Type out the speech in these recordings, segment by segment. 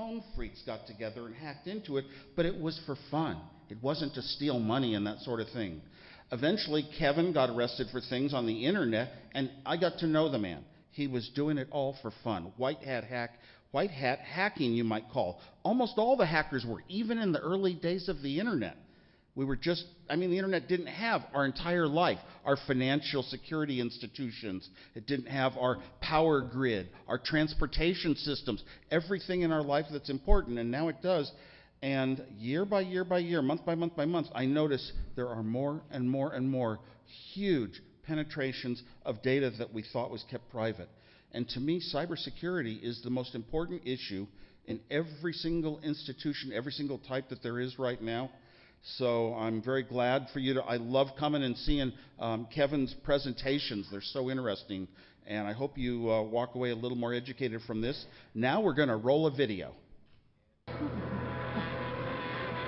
phone freaks got together and hacked into it, but it was for fun. It wasn't to steal money and that sort of thing. Eventually, Kevin got arrested for things on the internet, and I got to know the man. He was doing it all for fun. White hat hacking, you might call. Almost all the hackers were, even in the early days of the internet. We were just, the internet didn't have our entire life, our financial security institutions. It didn't have our power grid, our transportation systems, everything in our life that's important, and now it does. And year by year by year, month by month by month, I notice there are more and more and more huge penetrations of data that we thought was kept private. And to me, cybersecurity is the most important issue in every single institution, every single type that there is right now. So I'm very glad for you to, I love coming and seeing Kevin's presentations. They're so interesting. And I hope you walk away a little more educated from this. Now we're going to roll a video.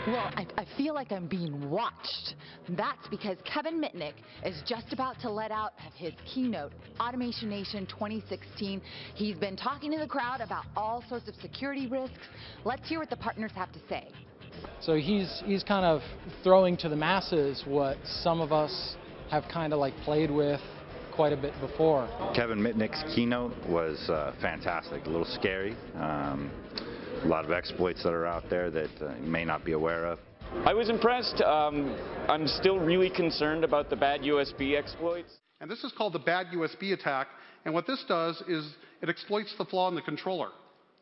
Well, I feel like I'm being watched. That's because Kevin Mitnick is just about to let out his keynote, Automation Nation 2016. He's been talking to the crowd about all sorts of security risks. Let's hear what the partners have to say. So he's kind of throwing to the masses what some of us have kind of like played with quite a bit before. Kevin Mitnick's keynote was fantastic, a little scary. A lot of exploits that are out there that you may not be aware of. I was impressed. I'm still really concerned about the bad USB exploits. And this is called the bad USB attack. And what this does is it exploits the flaw in the controller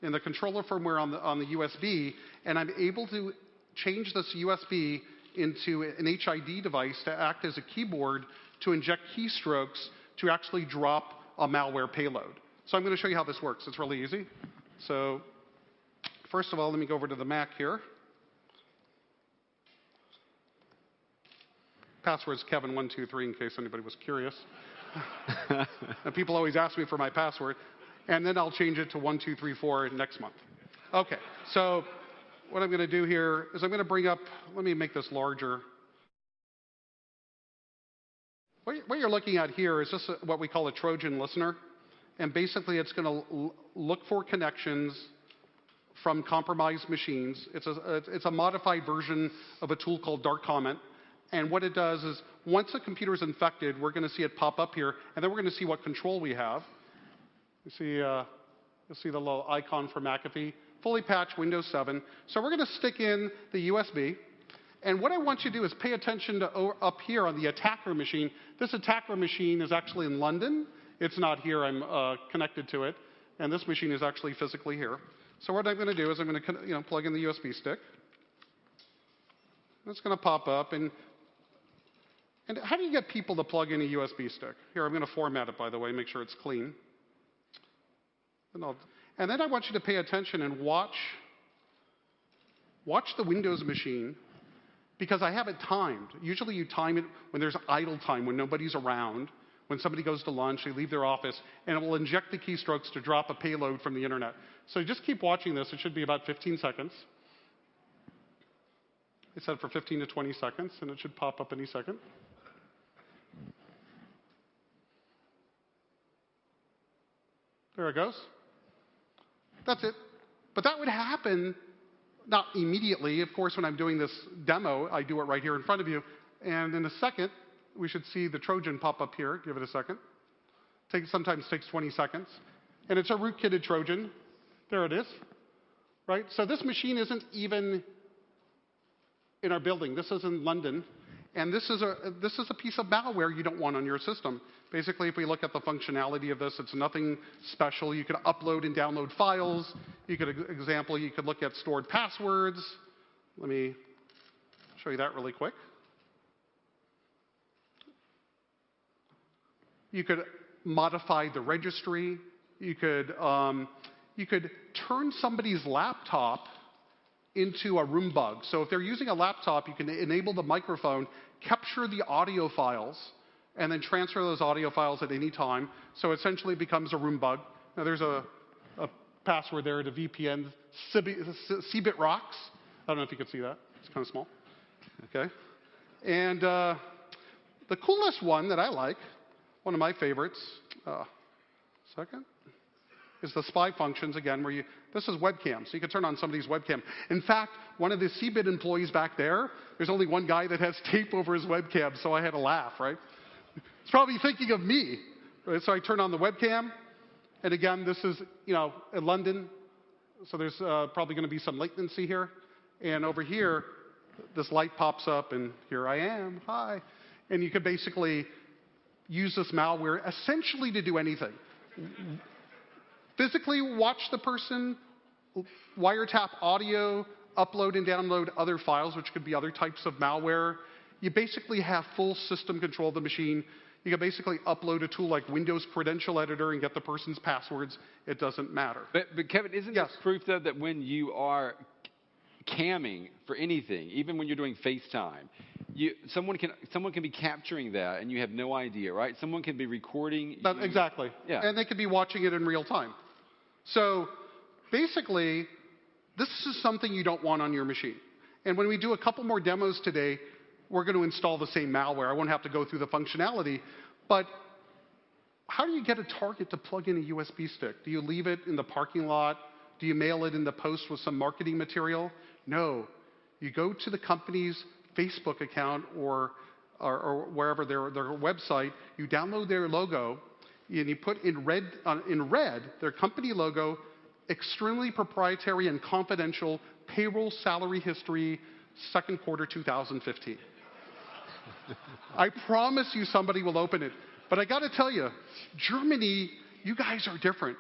firmware on the USB. And I'm able to change this USB into an HID device to act as a keyboard to inject keystrokes to actually drop a malware payload. So I'm going to show you how this works. It's really easy. So first of all, let me go over to the Mac here. Password's Kevin123 in case anybody was curious. And people always ask me for my password. And then I'll change it to 1234 next month. Okay, so what I'm going to do here is I'm going to bring up, let me make this larger. What you're looking at here is just what we call a Trojan Listener. And basically it's going to look for connections from compromised machines. It's a modified version of a tool called Dark Comment. And what it does is once a computer is infected, we're going to see it pop up here, and then we're going to see what control we have. You see, you'll see the little icon for McAfee, fully patched Windows 7. So we're going to stick in the USB. And what I want you to do is pay attention to up here on the attacker machine. This attacker machine is actually in London. It's not here. I'm connected to it. And this machine is actually physically here. So what I'm going to do is I'm going to plug in the USB stick. It's going to pop up. And how do you get people to plug in a USB stick? Here, I'm going to format it, by the way, make sure it's clean. And then I want you to pay attention and watch the Windows machine, because I have it timed. Usually you time it when there's idle time, when nobody's around, when somebody goes to lunch, they leave their office, and it will inject the keystrokes to drop a payload from the internet. So just keep watching this. It should be about 15 seconds. I set it for 15 to 20 seconds, and it should pop up any second. There it goes. That's it. But that would happen not immediately. Of course, when I'm doing this demo, I do it right here in front of you. And in a second, we should see the Trojan pop up here. Give it a second. Sometimes takes 20 seconds. And it's a rootkitted Trojan. There it is. Right? So this machine isn't even in our building. This is in London. And this is a piece of malware you don't want on your system. Basically, if we look at the functionality of this, it's nothing special. You could upload and download files. You could look at stored passwords. Let me show you that really quick. You could modify the registry. You could turn somebody's laptop into a room bug. So if they're using a laptop, you can enable the microphone, capture the audio files, and then transfer those audio files at any time. So essentially it becomes a room bug. Now there's a password there to VPN, Cbit rocks. I don't know if you can see that. It's kind of small. Okay. And the coolest one that I like, one of my favorites, second. is the spy functions, again, where this is webcam, so you can turn on somebody's webcam. In fact, one of the CBIT employees back there's only one guy that has tape over his webcam, so I had to laugh, right? He's probably thinking of me. Right? So I turn on the webcam, and again, this is, in London, so there's probably going to be some latency here. And over here, this light pops up, and here I am, hi. And you could basically use this malware essentially to do anything. Physically watch the person, wiretap audio, upload and download other files, which could be other types of malware. You basically have full system control of the machine. You can basically upload a tool like Windows Credential Editor and get the person's passwords. It doesn't matter. But Kevin, isn't this proof, though, that when you are camming for anything, even when you're doing FaceTime, someone can be capturing that and you have no idea, right? Someone can be recording. Exactly. Yeah. And they could be watching it in real time. So basically, this is something you don't want on your machine. And when we do a couple more demos today, we're going to install the same malware. I won't have to go through the functionality. But how do you get a target to plug in a USB stick? Do you leave it in the parking lot? Do you mail it in the post with some marketing material? No. You go to the company's Facebook account or wherever their website. You download their logo, and you put in red their company logo, extremely proprietary and confidential payroll salary history, second quarter 2015. I promise you somebody will open it. But I got to tell you, Germany, you guys are different.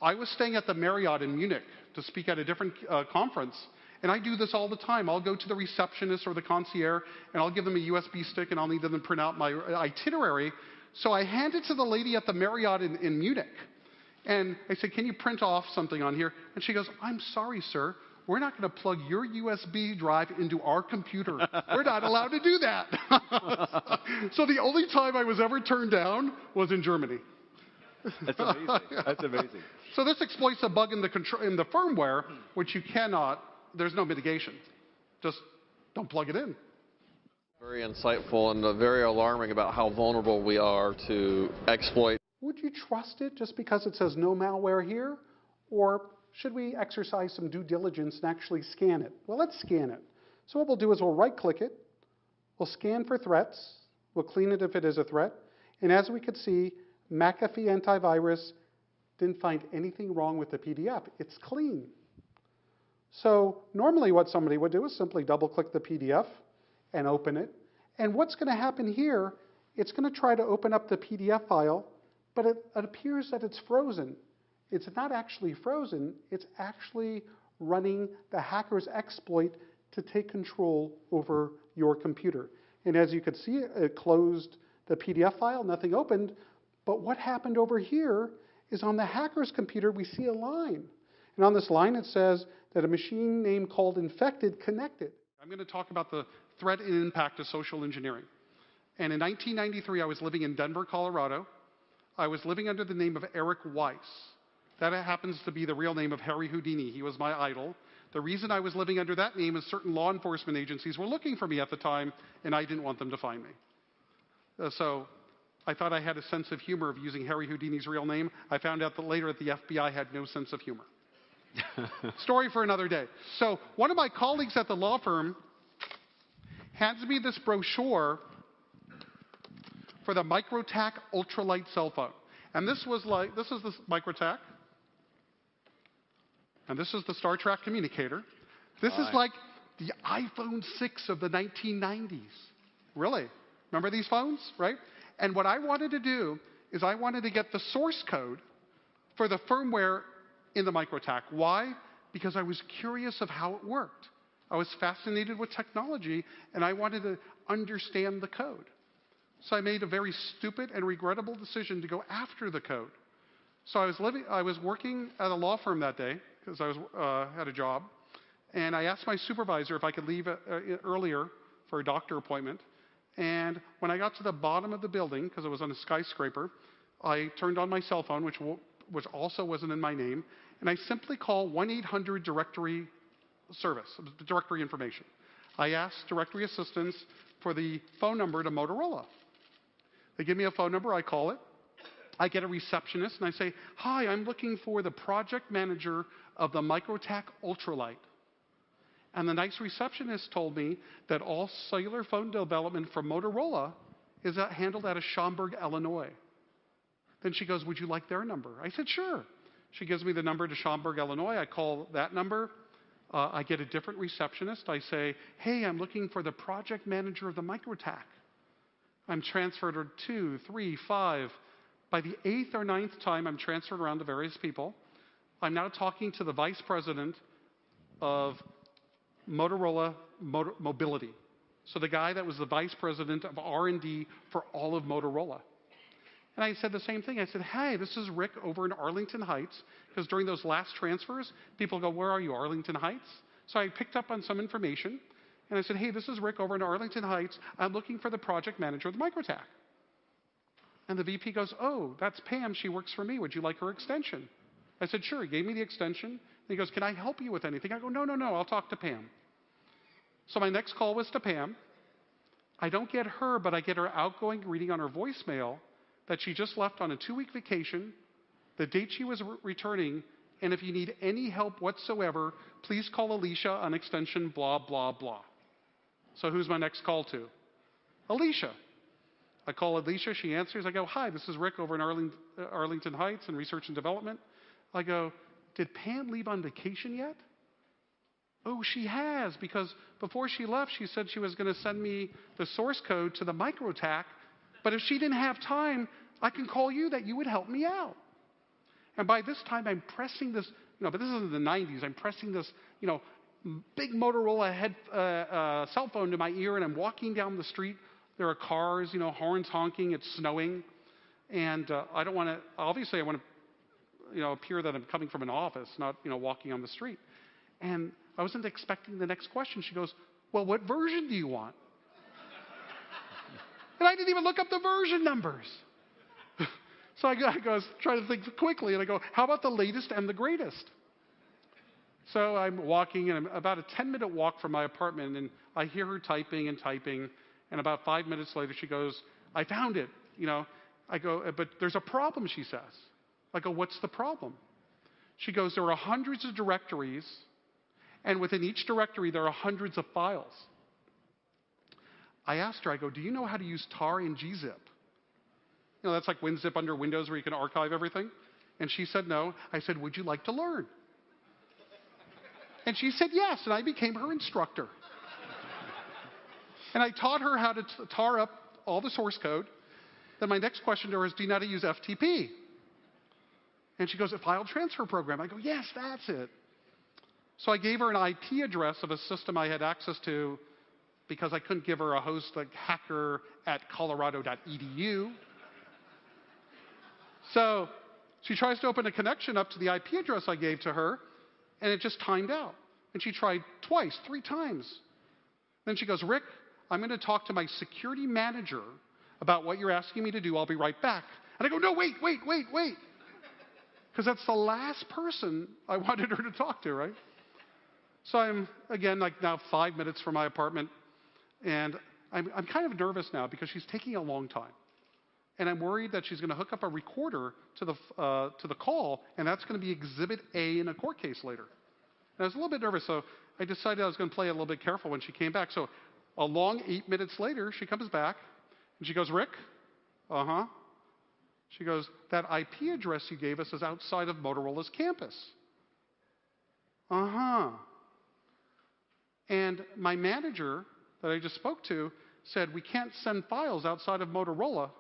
I was staying at the Marriott in Munich to speak at a different conference, and I do this all the time. I'll go to the receptionist or the concierge, and I'll give them a USB stick, and I'll need them to print out my itinerary. So I hand it to the lady at the Marriott in Munich, and I say, can you print off something on here? And she goes, I'm sorry, sir. We're not going to plug your USB drive into our computer. We're not allowed to do that. So the only time I was ever turned down was in Germany. That's amazing. That's amazing. So this exploits a bug in the firmware, which you cannot, there's no mitigation. Just don't plug it in. Very insightful and very alarming about how vulnerable we are to exploit. Would you trust it just because it says no malware here? Or should we exercise some due diligence and actually scan it? Well, let's scan it. So what we'll do is we'll right-click it. We'll scan for threats. We'll clean it if it is a threat. And as we could see, McAfee antivirus didn't find anything wrong with the PDF. It's clean. So normally what somebody would do is simply double-click the PDF and open it. And what's going to happen here, it's going to try to open up the PDF file, but it appears that it's frozen. It's not actually frozen. It's actually running the hacker's exploit to take control over your computer. And as you could see, it closed the PDF file, nothing opened. But what happened over here is on the hacker's computer, we see a line. And on this line, it says that a machine name called infected connected. I'm going to talk about the threat and impact of social engineering. And in 1993, I was living in Denver, Colorado. I was living under the name of Eric Weiss. That happens to be the real name of Harry Houdini. He was my idol. The reason I was living under that name is certain law enforcement agencies were looking for me at the time, and I didn't want them to find me. So I thought I had a sense of humor of using Harry Houdini's real name. I found out that later that the FBI had no sense of humor. Story for another day. So one of my colleagues at the law firm hands me this brochure for the Microtac ultralight cell phone. And this is the Microtac. And this is the Star Trek communicator. This is like the iPhone 6 of the 1990s. Really? Remember these phones, right? And what I wanted to do is I wanted to get the source code for the firmware in the Microtac. Why? Because I was curious of how it worked. I was fascinated with technology, and I wanted to understand the code. So I made a very stupid and regrettable decision to go after the code. So I was working at a law firm that day, because I was had a job, and I asked my supervisor if I could leave earlier for a doctor appointment. And when I got to the bottom of the building, because it was on a skyscraper, I turned on my cell phone, which also wasn't in my name, and I simply called 1-800 directory service, directory information. I asked directory assistance for the phone number to Motorola. They give me a phone number, I call it, I get a receptionist, and I say, hi, I'm looking for the project manager of the MicroTac Ultralight. And the nice receptionist told me that all cellular phone development from Motorola is handled out of Schaumburg, Illinois. Then she goes, would you like their number? I said, sure. She gives me the number to Schaumburg, Illinois. I call that number. I get a different receptionist. I say, hey, I'm looking for the project manager of the MicroTac. I'm transferred to 2, 3, 5. By the 8th or 9th time, I'm transferred around to various people. I'm now talking to the vice president of Motorola Mobility. So the guy that was the vice president of R&D for all of Motorola. And I said the same thing. I said, hey, this is Rick over in Arlington Heights. Because during those last transfers, people go, where are you, Arlington Heights? So I picked up on some information. And I said, hey, this is Rick over in Arlington Heights. I'm looking for the project manager of the MicroTac. And the VP goes, oh, that's Pam. She works for me. Would you like her extension? I said, sure. He gave me the extension. And he goes, can I help you with anything? I go, no, I'll talk to Pam. So my next call was to Pam. I don't get her, but I get her outgoing reading on her voicemail that she just left on a 2-week vacation, the date she was returning, and if you need any help whatsoever, please call Alicia on extension blah, blah, blah. So who's my next call to? Alicia. I call Alicia. She answers. I go, hi, this is Rick over in Arlington Heights in Research and Development. I go, did Pam leave on vacation yet? Oh, she has, because before she left, she said she was going to send me the source code to the MicroTac, but if she didn't have time, I can call you that you would help me out. And by this time, I'm pressing this, but this is in the 90s, I'm pressing this, big Motorola cell phone to my ear, and I'm walking down the street. There are cars, horns honking, it's snowing, and I don't want to, obviously I want to, appear that I'm coming from an office, not, walking on the street. And I wasn't expecting the next question. She goes, well, what version do you want? And I didn't even look up the version numbers. So I was trying to think quickly, and I go, how about the latest and the greatest? So I'm walking, and I'm about a 10-minute walk from my apartment, and I hear her typing, and about 5 minutes later she goes, I found it. I go, but there's a problem, she says. I go, what's the problem? She goes, there are hundreds of directories, and within each directory there are hundreds of files. I asked her, I go, do you know how to use tar and gzip? That's like WinZip under Windows where you can archive everything. And she said no. I said, would you like to learn? And she said yes, and I became her instructor. And I taught her how to tar up all the source code. Then my next question to her is, do you know how to use FTP? And she goes, a file transfer program. I go, yes, that's it. So I gave her an IP address of a system I had access to because I couldn't give her a host like hacker@colorado.edu. So she tries to open a connection up to the IP address I gave to her, and it just timed out. And she tried twice, 3 times. Then she goes, Rick, I'm going to talk to my security manager about what you're asking me to do. I'll be right back. And I go, no, wait. Because that's the last person I wanted her to talk to, right? So I'm, again, like now 5 minutes from my apartment, and I'm kind of nervous now because she's taking a long time. And I'm worried that she's going to hook up a recorder to the call, and that's going to be Exhibit A in a court case later. And I was a little bit nervous, so I decided I was going to play a little bit careful when she came back. So a long 8 minutes later, she comes back, and she goes, Rick? Uh-huh. She goes, that IP address you gave us is outside of Motorola's campus. Uh-huh. And my manager that I just spoke to said, we can't send files outside of Motorola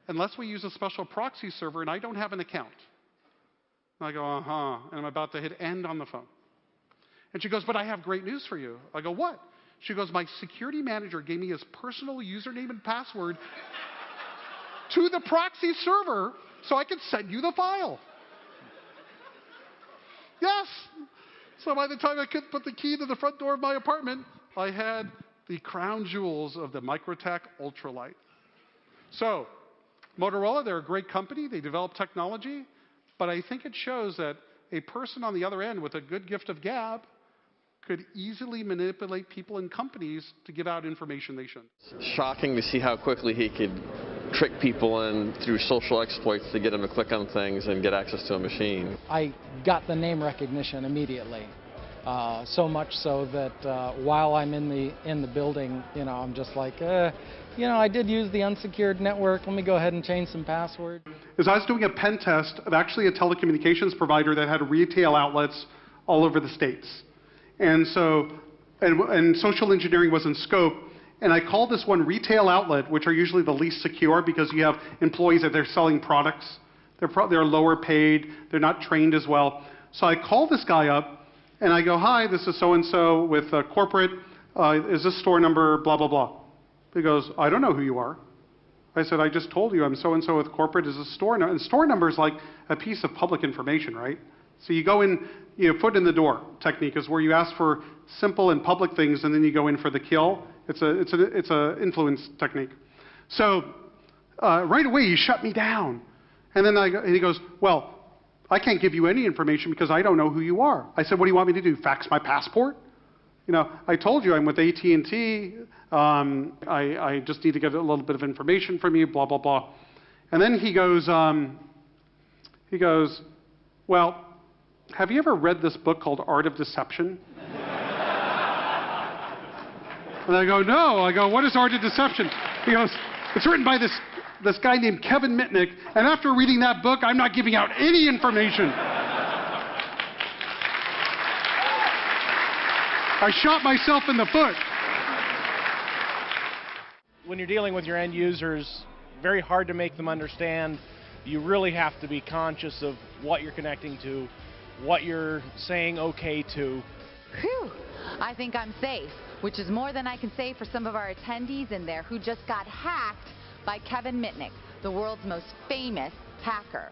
unless we use a special proxy server, and I don't have an account. And I go, uh-huh. And I'm about to hit end on the phone. And she goes, but I have great news for you. I go, what? She goes, my security manager gave me his personal username and password to the proxy server so I could send you the file. Yes. So by the time I could put the key to the front door of my apartment, I had the crown jewels of the MicroTac Ultralight. So Motorola, they're a great company. They develop technology. But I think it shows that a person on the other end with a good gift of gab could easily manipulate people and companies to give out information they shouldn't. Shocking to see how quickly he could trick people in through social exploits to get them to click on things and get access to a machine. I got the name recognition immediately. So much so that while I'm in the building, I'm just like, I did use the unsecured network. Let me go ahead and change some passwords. As I was doing a pen test of actually a telecommunications provider that had retail outlets all over the states, and so and social engineering was in scope. And I called this one retail outlet, which are usually the least secure because you have employees that they're selling products. They're lower paid. They're not trained as well. So I call this guy up. And I go, hi, this is so-and-so with corporate. Is this store number blah, blah, blah? He goes, I don't know who you are. I said, I just told you I'm so-and-so with corporate. Is this store number? And store number is like a piece of public information, right? So you go in, foot in the door technique is where you ask for simple and public things, and then you go in for the kill. It's a influence technique. So right away, he shut me down. And then he goes, well, I can't give you any information because I don't know who you are. I said, what do you want me to do, fax my passport? I told you I'm with AT&T. I just need to get a little bit of information from you, blah, blah, blah. And then he goes, well, have you ever read this book called Art of Deception? And I go, no. I go, what is Art of Deception? He goes, it's written by this guy named Kevin Mitnick, and after reading that book, I'm not giving out any information. I shot myself in the foot. When you're dealing with your end users, very hard to make them understand. You really have to be conscious of what you're connecting to, what you're saying okay to. Whew, I think I'm safe, which is more than I can say for some of our attendees in there who just got hacked by Kevin Mitnick, the world's most famous hacker.